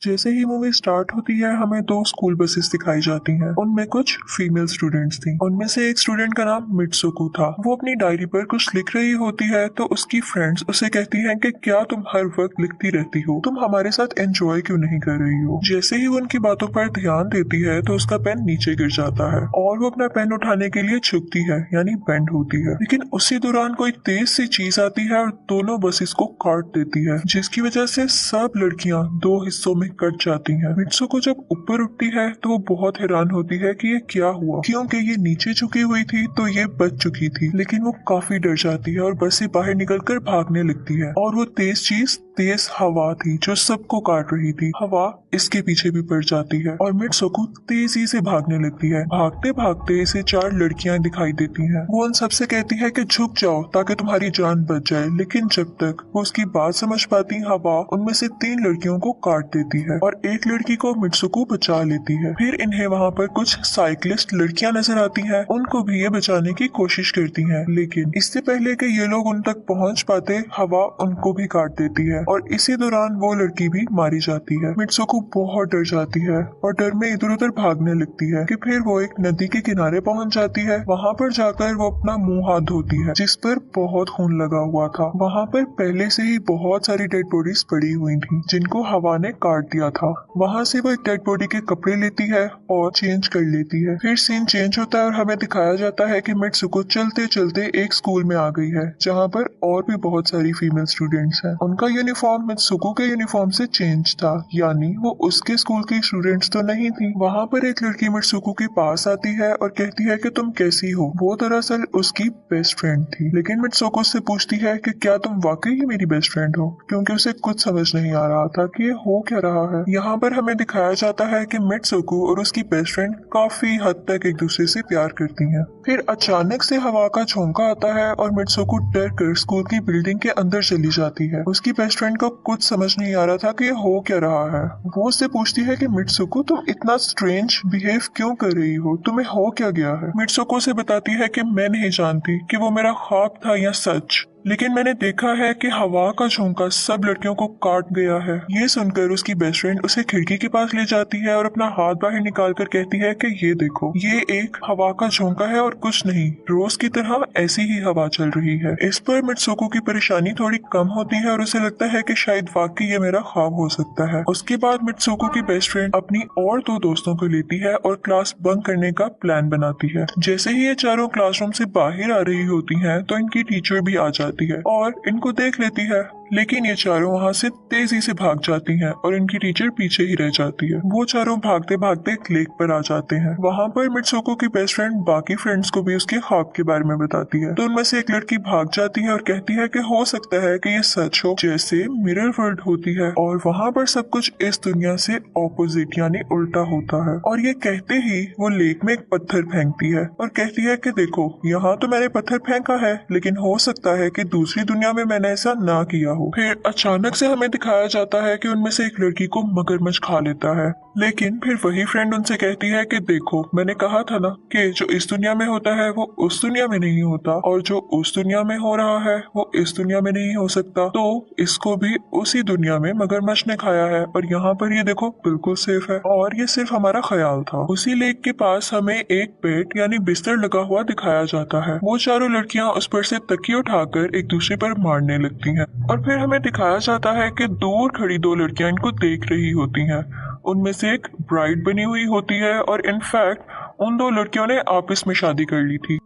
जैसे ही movie start होती है हमें दो स्कूल बसेस दिखाई जाती हैं। उनमें कुछ फीमेल स्टूडेंट्स थी। उनमें से एक स्टूडेंट का नाम मित्सुको था। वो अपनी डायरी पर कुछ लिख रही होती है तो उसकी फ्रेंड्स उसे कहती हैं कि क्या तुम हर वक्त लिखती रहती हो, तुम हमारे साथ एंजॉय क्यों नहीं कर रही हो। जैसे ही वो उनकी बातों पर ध्यान देती है तो उसका पेन नीचे गिर जाता है और वो अपना पेन उठाने के लिए झुकती है यानी बेंड होती है। लेकिन उसी दौरान कोई तेज सी चीज आती है और दोनों बसेस को काट देती है, जिसकी वजह से सब लड़कियां दो हिस्सों में कट जाती हैं। मित्सुको जब ऊपर उठती है तो वो बहुत हैरान होती है कि ये क्या हुआ, क्योंकि ये नीचे झुकी हुई थी तो ये बच चुकी थी। लेकिन वो काफी डर जाती है और बस से बाहर निकलकर भागने लगती है और वो तेज चीज तेज हवा थी जो सबको काट रही थी। हवा इसके पीछे भी पड़ जाती है और मित्सुको तेजी से भागने लगती है। भागते भागते इसे चार लड़कियां दिखाई देती हैं। वो उन सबसे कहती है कि झुक जाओ ताकि तुम्हारी जान बच जाए, लेकिन जब तक वो उसकी बात समझ पाती हवा उनमें से तीन लड़कियों को काट देती है और एक लड़की को मित्सुको बचा लेती है। फिर इन्हें वहाँ पर कुछ साइकिलिस्ट लड़कियां नजर आती हैं। उनको भी ये बचाने की कोशिश करती हैं, लेकिन इससे पहले कि ये लोग उन तक पहुँच पाते हवा उनको भी काट देती है और इसी दौरान वो लड़की भी मारी जाती है। मित्सुको बहुत डर जाती है और डर में इधर उधर भागने लगती है कि फिर वो एक नदी के किनारे पहुंच जाती है। वहां पर जाकर वो अपना मुंह हाथ धोती है जिस पर बहुत खून लगा हुआ था। वहां पर पहले से ही बहुत सारी डेड बॉडीज पड़ी हुई थी जिनको हवा ने काट दिया था। वहां से वो एक डेड बॉडी के कपड़े लेती है और चेंज कर लेती है। फिर सीन चेंज होता है और हमें दिखाया जाता है कि मित्सुको चलते चलते एक स्कूल में आ गई है जहाँ पर और भी बहुत सारी फीमेल स्टूडेंट्स हैं। उनका यूनिफॉर्म मित्सुको के यूनिफॉर्म से चेंज था, यानी वो उसके स्कूल की स्टूडेंट्स तो नहीं थी। वहाँ पर एक लड़की मित्सुको के पास आती है और कहती है कि तुम कैसी हो। वो दरअसल उसकी बेस्ट फ्रेंड थी, लेकिन मित्सुको से पूछती है कि क्या तुम वाकई ही मेरी बेस्ट फ्रेंड हो, क्योंकि उसे कुछ समझ नहीं आ रहा था कि ये हो क्या रहा है। यहाँ पर हमें दिखाया जाता है कि मित्सुको और उसकी बेस्ट फ्रेंड काफी हद तक एक दूसरे से प्यार करती हैं। फिर अचानक से हवा का झोंका आता है और मित्सुको डर कर स्कूल की बिल्डिंग के अंदर चली जाती है। उसकी बेस्ट फ्रेंड को कुछ समझ नहीं आ रहा था कि ये हो क्या रहा है। वो उससे पूछती है कि मित्सुको तुम इतना स्ट्रेंज बिहेव क्यों कर रही हो, तुम्हें हो क्या गया है। मित्सुको से बताती है कि मैं नहीं जानती कि वो मेरा ख्वाब था या सच, लेकिन मैंने देखा है कि हवा का झोंका सब लड़कियों को काट गया है। ये सुनकर उसकी बेस्ट फ्रेंड उसे खिड़की के पास ले जाती है और अपना हाथ बाहर निकाल कर कहती है कि ये देखो, ये एक हवा का झोंका है और कुछ नहीं, रोज की तरह ऐसी ही हवा चल रही है। इस पर मित्सुको की परेशानी थोड़ी कम होती है और उसे लगता है कि शायद वाकई ये मेरा ख्वाब हो सकता है। उसके बाद मित्सुको की बेस्ट फ्रेंड अपनी और दो दोस्तों को लेती है और क्लास बंक करने का प्लान बनाती है। जैसे ही ये चारों क्लासरूम से बाहर आ रही होती हैं तो इनकी टीचर भी आ जाती है और इनको देख लेती है, लेकिन ये चारों वहाँ से तेजी से भाग जाती हैं और इनकी टीचर पीछे ही रह जाती है। वो चारों भागते भागते एक लेक पर आ जाते हैं। वहाँ पर मित्सुको की बेस्ट फ्रेंड बाकी फ्रेंड्स को भी उसके ख्वाब के बारे में बताती है, तो उनमें से एक लड़की भाग जाती है और कहती है कि हो सकता है कि ये सच हो, जैसे मिरर वर्ल्ड होती है और वहाँ पर सब कुछ इस दुनिया से ऑपोजिट यानी उल्टा होता है। और ये कहते ही वो लेक में एक पत्थर फेंकती है और कहती है कि देखो, यहाँ तो मैंने पत्थर फेंका है, लेकिन हो सकता है कि दूसरी दुनिया में मैंने ऐसा ना किया हो। फिर अचानक से हमें दिखाया जाता है कि उनमें से एक लड़की को मगरमच्छ खा लेता है, लेकिन फिर वही फ्रेंड उनसे कहती है कि देखो, मैंने कहा था ना कि जो इस दुनिया में होता है वो उस दुनिया में नहीं होता और जो उस दुनिया में हो रहा है वो इस दुनिया में नहीं हो सकता, तो इसको भी उसी दुनिया में मगरमच्छ ने खाया है और यहाँ पर ये देखो बिल्कुल सेफ है और ये सिर्फ हमारा ख्याल था। उसी लेक के पास हमें एक बेड यानी बिस्तर लगा हुआ दिखाया जाता है। वो चारों लड़कियां उस पर से तकिए उठाकर एक दूसरे पर मारने लगती हैं और फिर हमें दिखाया जाता है कि दूर खड़ी दो लड़कियां इनको देख रही होती हैं। उनमें से एक ब्राइड बनी हुई होती है और इनफैक्ट उन दो लड़कियों ने आपस में शादी कर ली थी।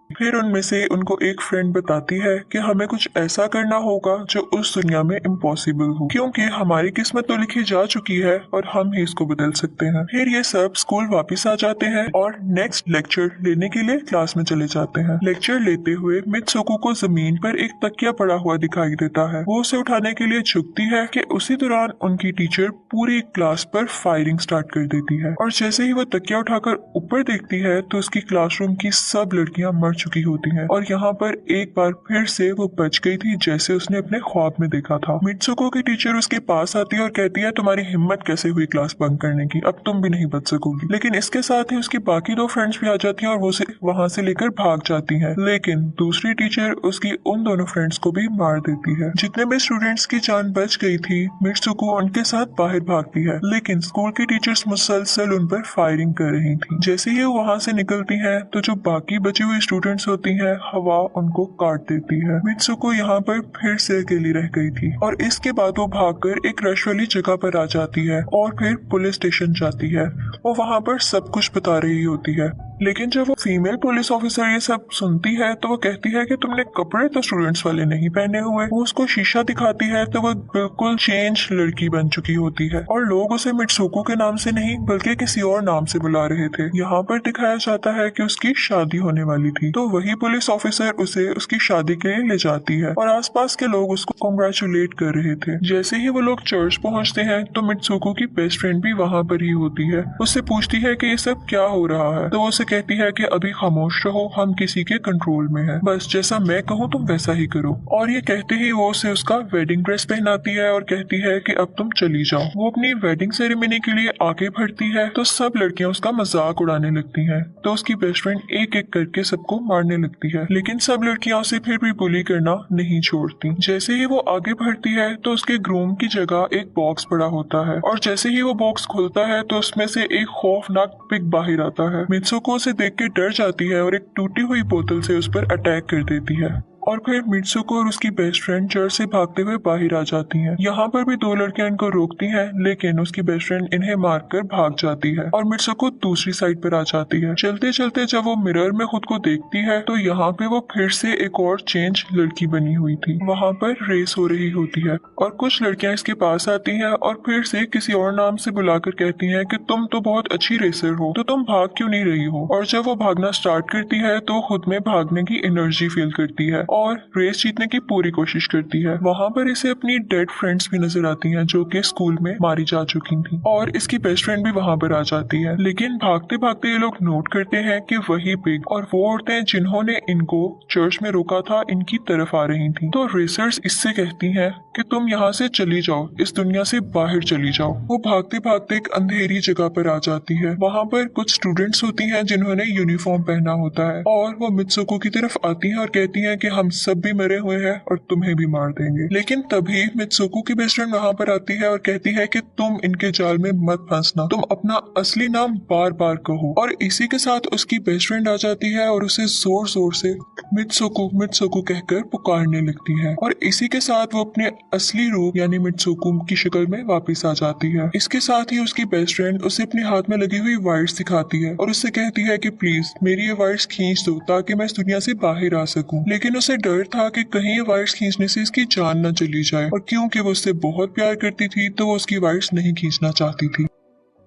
फिर उनमें से उनको एक फ्रेंड बताती है कि हमें कुछ ऐसा करना होगा जो उस दुनिया में इम्पॉसिबल हो, क्योंकि हमारी किस्मत तो लिखी जा चुकी है और हम ही इसको बदल सकते हैं। फिर ये सब स्कूल वापस आ जाते हैं और नेक्स्ट लेक्चर लेने के लिए क्लास में चले जाते हैं। लेक्चर लेते हुए मित्सुको को जमीन पर एक तकिया पड़ा हुआ दिखाई देता है। वो उसे उठाने के लिए झुकती है कि उसी दौरान उनकी टीचर पूरी क्लास पर फायरिंग स्टार्ट कर देती है और जैसे ही वो तकिया उठाकर ऊपर देखती है तो उसकी क्लासरूम की सब लड़कियां मर चुकी चुकी होती हैं और यहाँ पर एक बार फिर से वो बच गई थी जैसे उसने अपने ख्वाब में देखा था। मित्सुको की टीचर उसके पास आती है और कहती है तुम्हारी हिम्मत कैसे हुई क्लास बंक करने की, अब तुम भी नहीं बच सकोगी। लेकिन इसके साथ ही उसकी बाकी दो फ्रेंड्स भी आ जाती हैं और वो वहाँ से लेकर भाग जाती हैं। लेकिन दूसरी टीचर उसकी उन दोनों फ्रेंड्स को भी मार देती है। जितने भी स्टूडेंट्स की जान बच गई थी मित्सुको उनके साथ बाहर भागती है, लेकिन स्कूल की टीचर्स मुसलसल उन पर फायरिंग कर रही थी। जैसे ही वो वहाँ से निकलती हैं तो जो बाकी बची हुई स्टूडेंट्स होती हैं हवा उनको काट देती है। मित्सुको यहाँ पर फिर से अकेली रह गई थी और इसके बाद वो भागकर एक रश वाली जगह पर आ जाती है और फिर पुलिस स्टेशन जाती है। वो वहाँ पर सब कुछ बता रही होती है, लेकिन जब वो फीमेल पुलिस ऑफिसर ये सब सुनती है तो वो कहती है कि तुमने कपड़े तो स्टूडेंट्स वाले नहीं पहने हुए। वो उसको शीशा दिखाती है तो वो बिल्कुल चेंज लड़की बन चुकी होती है और लोग उसे मित्सुको के नाम से नहीं बल्कि किसी और नाम से बुला रहे थे। यहाँ पर दिखाया जाता है कि उसकी शादी होने वाली थी, तो वही पुलिस ऑफिसर उसे उसकी शादी के लिए ले जाती है और आसपास के लोग उसको कॉन्ग्रेचुलेट कर रहे थे। जैसे ही वो लोग चर्च पहुँचते हैं तो मित्सुको की बेस्ट फ्रेंड भी वहाँ पर ही होती है। उससे पूछती है कि ये सब क्या हो रहा है, तो वो उसे कहती है कि अभी खामोश रहो, हम किसी के कंट्रोल में हैं, बस जैसा मैं कहूँ तुम वैसा ही करो। और ये कहते ही वो उसे उसका वेडिंग ड्रेस पहनाती है और कहती है कि अब तुम चली जाओ। वो अपनी वेडिंग सेरेमनी के लिए आगे बढ़ती है तो सब लड़कियां उसका मजाक उड़ाने लगती हैं, तो उसकी बेस्ट फ्रेंड एक एक करके सबको मारने लगती है, लेकिन सब लड़कियां उसे फिर भी बुली करना नहीं छोड़ती। जैसे ही वो आगे बढ़ती है तो उसके ग्रूम की जगह एक बॉक्स पड़ा होता है और जैसे ही वो बॉक्स खुलता है तो उसमें से एक खौफनाक पिग बाहर आता है। मित्सुको उसे देख के डर जाती है और एक टूटी हुई बोतल से उस पर अटैक कर देती है और फिर मित्सुको और उसकी बेस्ट फ्रेंड चर्च से भागते हुए बाहर आ जाती हैं। यहाँ पर भी दो लड़कियां इनको रोकती हैं, लेकिन उसकी बेस्ट फ्रेंड इन्हें मारकर भाग जाती है और मित्सुको दूसरी साइड पर आ जाती है। चलते चलते जब वो मिरर में खुद को देखती है तो यहाँ पे वो फिर से एक और चेंज लड़की बनी हुई थी। वहाँ पर रेस हो रही होती है और कुछ लड़कियां इसके पास आती हैं और फिर से किसी और नाम से बुलाकर कहती हैं कि तुम तो बहुत अच्छी रेसर हो, तो तुम भाग क्यों नहीं रही हो। और जब वो भागना स्टार्ट करती है तो खुद में भागने की एनर्जी फील करती है और रेस जीतने की पूरी कोशिश करती है। वहाँ पर इसे अपनी डेड फ्रेंड्स भी नजर आती हैं जो कि स्कूल में मारी जा चुकी थी और इसकी बेस्ट फ्रेंड भी वहाँ पर आ जाती है, लेकिन भागते भागते ये लोग नोट करते हैं कि वही पिग और वो औरतें जिन्होंने इनको चर्च में रोका था इनकी तरफ आ रही थी। तो रेसर्स इससे कहती हैं कि तुम यहाँ से चली जाओ, इस दुनिया से बाहर चली जाओ। वो भागते भागते एक अंधेरी जगह पर आ जाती है। वहाँ पर कुछ स्टूडेंट्स होती हैं जिन्होंने यूनिफॉर्म पहना होता है और वो मित्सुको की तरफ आती हैं और कहती हैं कि हम सब भी मरे हुए हैं और तुम्हें भी मार देंगे। लेकिन तभी मित्सुको की बेस्ट फ्रेंड वहाँ पर आती है और कहती है कि तुम इनके जाल में मत फंसना, तुम अपना असली नाम बार बार कहो। और इसी के साथ उसकी बेस्ट फ्रेंड आ जाती है और उसे जोर जोर से मित्सुको मित्सुको कहकर पुकारने लगती है और इसी के साथ वो अपने असली रूप यानी मित्सुको की शक्ल में वापस आ जाती है। इसके साथ ही उसकी बेस्ट फ्रेंड उसे अपने हाथ में लगी हुई वायर्स दिखाती है और उससे कहती है कि प्लीज मेरी ये वायर्स खींच दो ताकि मैं इस दुनिया से बाहर आ सकूं। लेकिन उसे डर था कि कहीं ये वायर्स खींचने से इसकी जान न चली जाए और क्योंकि वो उससे बहुत प्यार करती थी तो वो उसकी वायर्स नहीं खींचना चाहती थी,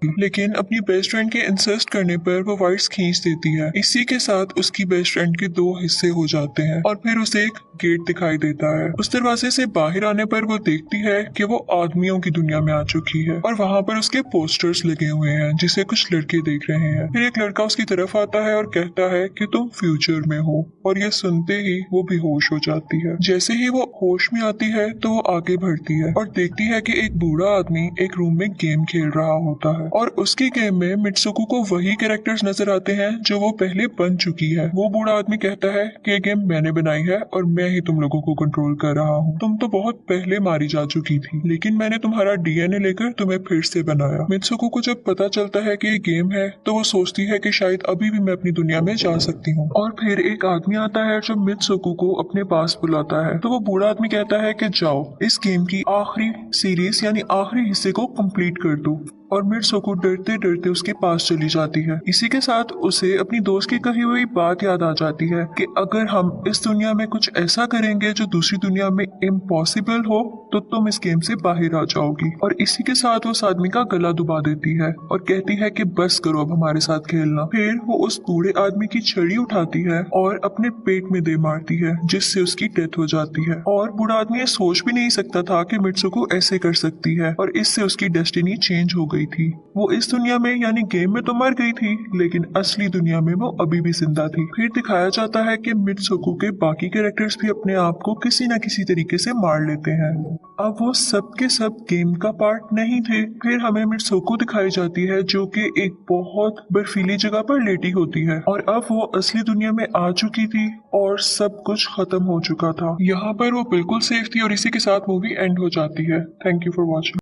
लेकिन अपनी बेस्ट फ्रेंड के इंसिस्ट करने पर वो वायर्स खींच देती है। इसी के साथ उसकी बेस्ट फ्रेंड के दो हिस्से हो जाते हैं और फिर उसे एक गेट दिखाई देता है। उस दरवाजे से बाहर आने पर वो देखती है कि वो आदमियों की दुनिया में आ चुकी है और वहाँ पर उसके पोस्टर्स लगे हुए हैं जिसे कुछ लड़के देख रहे हैं। फिर एक लड़का उसकी तरफ आता है और कहता है कि तुम फ्यूचर में हो और ये सुनते ही वो बेहोश हो जाती है। जैसे ही वो होश में आती है तो वो आगे बढ़ती है और देखती है कि एक बूढ़ा आदमी एक रूम में गेम खेल रहा होता है और उसकी गेम में मित्सुको को वही कैरेक्टर्स नजर आते हैं जो वो पहले बन चुकी है। वो बूढ़ा आदमी कहता है कि ये गेम मैंने बनाई है और मैं ही तुम लोगों को कंट्रोल कर रहा हूँ। तुम तो बहुत पहले मारी जा चुकी थी, लेकिन मैंने तुम्हारा डीएनए लेकर तुम्हें फिर से बनाया। मित्सुको को जब पता चलता है कि ये गेम है तो वो सोचती है कि शायद अभी भी मैं अपनी दुनिया में जा सकती हूँ। और फिर एक आदमी आता है जो मित्सुको को अपने पास बुलाता है, तो वो बूढ़ा आदमी कहता है कि जाओ इस गेम की आखिरी सीरीज यानी आखिरी हिस्से को कंप्लीट कर दो। और मित्सुको डरते डरते उसके पास चली जाती है। इसी के साथ उसे अपनी दोस्त की कही हुई बात याद आ जाती है कि अगर हम इस दुनिया में कुछ ऐसा करेंगे जो दूसरी दुनिया में इम्पॉसिबल हो तो तुम इस गेम से बाहर आ जाओगी। और इसी के साथ वो उस आदमी का गला दुबा देती है और कहती है कि बस करो अब हमारे साथ खेलना। फिर वो उस बूढ़े आदमी की छड़ी उठाती है और अपने पेट में दे मारती है जिससे उसकी डेथ हो जाती है। और बूढ़ा आदमी ये सोच भी नहीं सकता था कि मित्सुको ऐसे कर सकती है और इससे उसकी डेस्टिनी चेंज हो गई गई थी। वो इस दुनिया में यानी गेम में तो मर गई थी, लेकिन असली दुनिया में वो अभी भी जिंदा थी। फिर दिखाया जाता है कि मित्सुको के बाकी कैरेक्टर्स भी अपने आप को किसी न किसी तरीके से मार लेते हैं। अब वो सब के सब गेम का पार्ट नहीं थे। फिर हमें मित्सुको दिखाई जाती है जो कि एक बहुत बर्फीली जगह पर लेटी होती है और अब वो असली दुनिया में आ चुकी थी और सब कुछ खत्म हो चुका था। यहाँ पर वो बिल्कुल सेफ थी और इसी के साथ मूवी एंड हो जाती है। Thank you for watching.